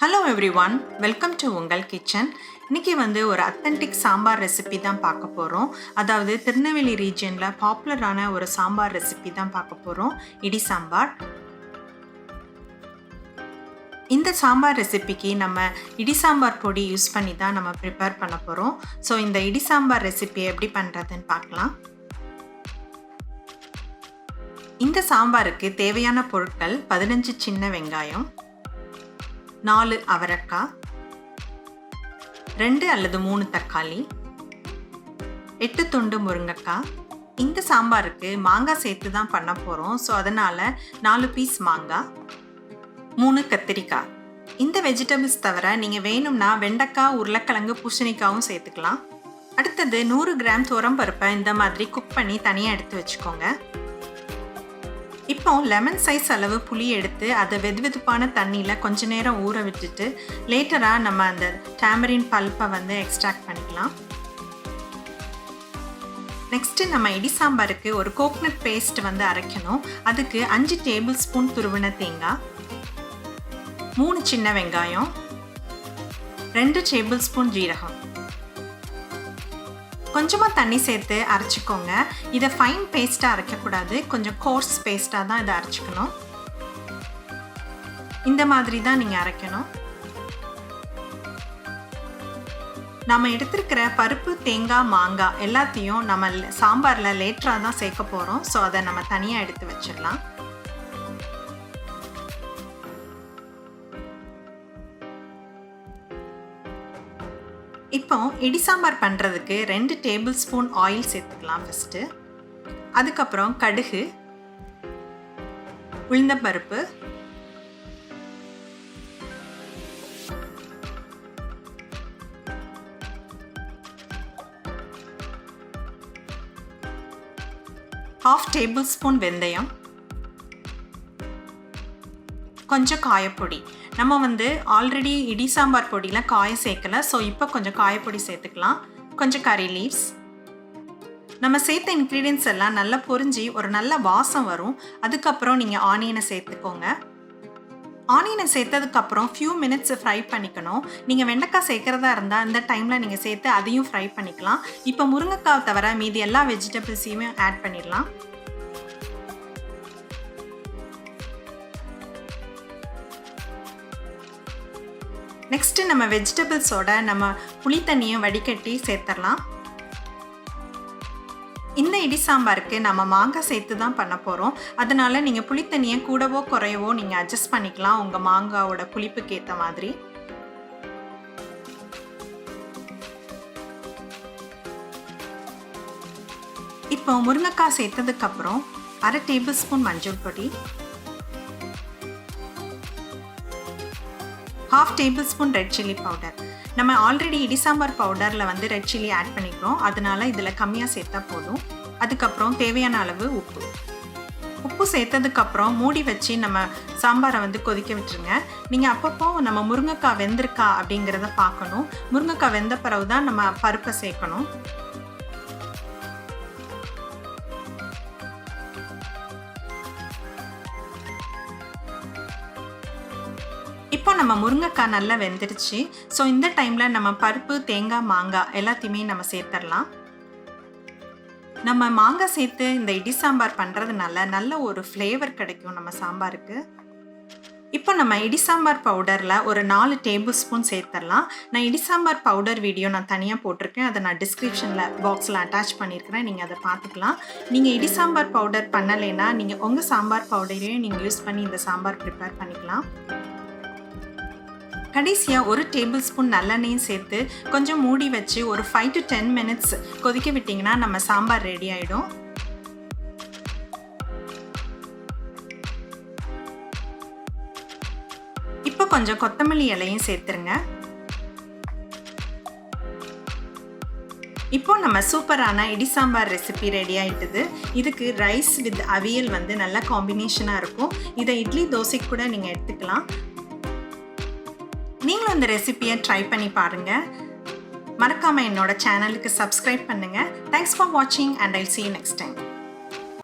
Hello everyone, welcome to உங்கள் kitchen. இன்றைக்கி ஒரு அத்தன்டிக் சாம்பார் ரெசிபி தான் பார்க்க போகிறோம். அதாவது திருநெல்வேலி ரீஜியனில் பாப்புலரான ஒரு சாம்பார் ரெசிபி தான் பார்க்க போகிறோம், இடி சாம்பார். இந்த சாம்பார் ரெசிபிக்கு நம்ம இடி சாம்பார் பொடி யூஸ் பண்ணி தான் நம்ம ப்ரிப்பேர் பண்ண போகிறோம். ஸோ இந்த இடி சாம்பார் ரெசிபியை எப்படி பண்ணுறதுன்னு பார்க்கலாம். இந்த சாம்பாருக்கு தேவையான பொருட்கள் 15 சின்ன வெங்காயம், 4 அவரைக்காய், 2 அல்லது 3 தக்காளி, 8 துண்டு முருங்கைக்காய். இந்த சாம்பாருக்கு மாங்காய் சேர்த்து தான் பண்ண போகிறோம். ஸோ அதனால் 4 பீஸ் மாங்காய், 3 கத்திரிக்காய். இந்த வெஜிடபிள்ஸ் தவிர நீங்கள் வேணும்னா வெண்டைக்காய், உருளைக்கிழங்கு, பூசணிக்காயும் சேர்த்துக்கலாம். அடுத்தது 100 கிராம் துவரம்பருப்பை இந்த மாதிரி குக் பண்ணி தனியாக எடுத்து வச்சுக்கோங்க. இப்போ லெமன் சைஸ் அளவு புளி எடுத்து அதை வெதுவெதுப்பான தண்ணியில் கொஞ்ச நேரம் ஊற விட்டுட்டு லேட்டராக நம்ம அந்த டேமரின் பல்ப்பை எக்ஸ்ட்ராக்ட் பண்ணிக்கலாம். நெக்ஸ்ட்டு நம்ம இடி சாம்பாருக்கு ஒரு கோகனட் பேஸ்ட் அரைக்கணும். அதுக்கு 5 டேபிள் ஸ்பூன் துருவின தேங்காய், 3 சின்ன வெங்காயம், 2 டேபிள் ஸ்பூன் ஜீரகம், கொஞ்சமாக தண்ணி சேர்த்து அரைச்சிக்கோங்க. இதை ஃபைன் பேஸ்ட்டாக அரைக்கக்கூடாது, கொஞ்சம் கோர்ஸ் பேஸ்ட்டாக தான் இதை அரைச்சிக்கணும். இந்த மாதிரி தான் நீங்கள் அரைக்கணும். நம்ம எடுத்துருக்கிற பருப்பு, தேங்காய், மாங்காய் எல்லாத்தையும் நம்ம சாம்பாரில் லேட்டராக தான் சேர்க்க போகிறோம். ஸோ அதை நம்ம தனியாக எடுத்து வச்சிடலாம். இப்போ இடி சாம்பார் பண்ணுறதுக்கு 2 டேபிள் ஸ்பூன் ஆயில் சேர்த்துக்கலாம் ஃபஸ்ட்டு. அதுக்கப்புறம் கடுகு, உளுந்தம்பருப்பு, ½ டேபிள் ஸ்பூன் வெந்தயம், கொஞ்சம் காயப்பொடி. நம்ம ஆல்ரெடி இடி சாம்பார் பொடியில் காய சேர்க்கலை. ஸோ இப்போ கொஞ்சம் காயப்பொடி சேர்த்துக்கலாம். கொஞ்சம் கறி லீவ்ஸ். நம்ம சேர்த்த இன்க்ரீடியன்ஸ் எல்லாம் நல்லா பொரிஞ்சு ஒரு நல்ல வாசம் வரும். அதுக்கப்புறம் நீங்கள் ஆனியனை சேர்த்துக்கோங்க. ஆனியனை சேர்த்ததுக்கப்புறம் ஃபியூ மினிட்ஸ் ஃப்ரை பண்ணிக்கணும். நீங்கள் வெண்டைக்காய் சேர்க்குறதா இருந்தால் இந்த டைமில் நீங்கள் சேர்த்து அதையும் ஃப்ரை பண்ணிக்கலாம். இப்போ முருங்கைக்காய் தவிர மீதி எல்லா வெஜிடபிள்ஸையுமே ஆட் பண்ணிடலாம். நெக்ஸ்ட்டு நம்ம வெஜிடபிள்ஸோட நம்ம புளி தண்ணியும் வடிகட்டி சேர்த்துடலாம். இந்த இடி சாம்பாருக்கு நம்ம மாங்காய் சேர்த்து தான் பண்ண போகிறோம். அதனால் நீங்கள் புளி தண்ணியை கூடவோ குறையவோ நீங்கள் அட்ஜஸ்ட் பண்ணிக்கலாம் உங்கள் மாங்காவோட புளிப்புக்கு ஏற்ற மாதிரி. இப்போ முருங்கைக்காய் சேர்த்ததுக்கப்புறம் 1/2 டேபிள் ஸ்பூன் மஞ்சள் பொடி, ½ table spoon red chilli powder. நம்ம ஆல்ரெடி இடி சாம்பார் பவுடரில் ரெட் சில்லி ஆட் பண்ணிக்கிறோம். அதனால் இதில் கம்மியாக சேர்த்தா போதும். அதுக்கப்புறம் தேவையான அளவு உப்பு. உப்பு சேர்த்ததுக்கப்புறம் மூடி வச்சு நம்ம சாம்பாரை கொதிக்க விட்டுருங்க. நீங்கள் அப்பப்போ நம்ம முருங்கைக்காய் வெந்திருக்கா அப்படிங்கிறத பார்க்கணும். முருங்கைக்காய் வெந்த பிறகு தான் நம்ம பருப்பை சேர்க்கணும். இப்போ நம்ம முருங்கைக்காய் நல்லா வெந்துருச்சு. ஸோ இந்த டைமில் நம்ம பருப்பு, தேங்காய், மாங்காய் எல்லாத்தையுமே நம்ம சேர்த்துடலாம். நம்ம மாங்காய் சேர்த்து இந்த இடி சாம்பார் பண்ணுறதுனால நல்ல ஒரு ஃப்ளேவர் கிடைக்கும் நம்ம சாம்பாருக்கு. இப்போ நம்ம இடி சாம்பார் பவுடரில் ஒரு 4 டேபிள் ஸ்பூன் சேர்த்துடலாம். நான் இடி சாம்பார் பவுடர் வீடியோ நான் தனியாக போட்டிருக்கேன். அதை நான் டிஸ்கிரிப்ஷனில் பாக்ஸில் அட்டாச் பண்ணியிருக்கிறேன். நீங்கள் அதை பார்த்துக்கலாம். நீங்கள் இடி சாம்பார் பவுடர் பண்ணலைன்னா நீங்கள் உங்கள் சாம்பார் பவுடரையும் நீங்கள் யூஸ் பண்ணி இந்த சாம்பார் ப்ரிப்பேர் பண்ணிக்கலாம். கடைசியாக 1 டேபிள் ஸ்பூன் நல்லெண்ணெயும் சேர்த்து கொஞ்சம் மூடி வச்சு ஒரு 5 to 10 மினிட்ஸ் கொதிக்க விட்டிங்கன்னா நம்ம சாம்பார் ரெடி ஆகிடும். இப்போ கொஞ்சம் கொத்தமல்லி இலையும் சேர்த்துருங்க. இப்போ நம்ம சூப்பரான இடி சாம்பார் ரெசிபி ரெடி ஆகிட்டுது. இதுக்கு ரைஸ் வித் அவியல் நல்ல காம்பினேஷனாக இருக்கும். இதை இட்லி, தோசைக்கு கூட நீங்கள் எடுத்துக்கலாம். நீங்களும் இந்த ரெசிபியை ட்ரை பண்ணி பாருங்கள். மறக்காமல் என்னோட சேனலுக்கு சப்ஸ்கிரைப் பண்ணுங்கள். தேங்க்ஸ் ஃபார் வாட்சிங் and I'll see you next time.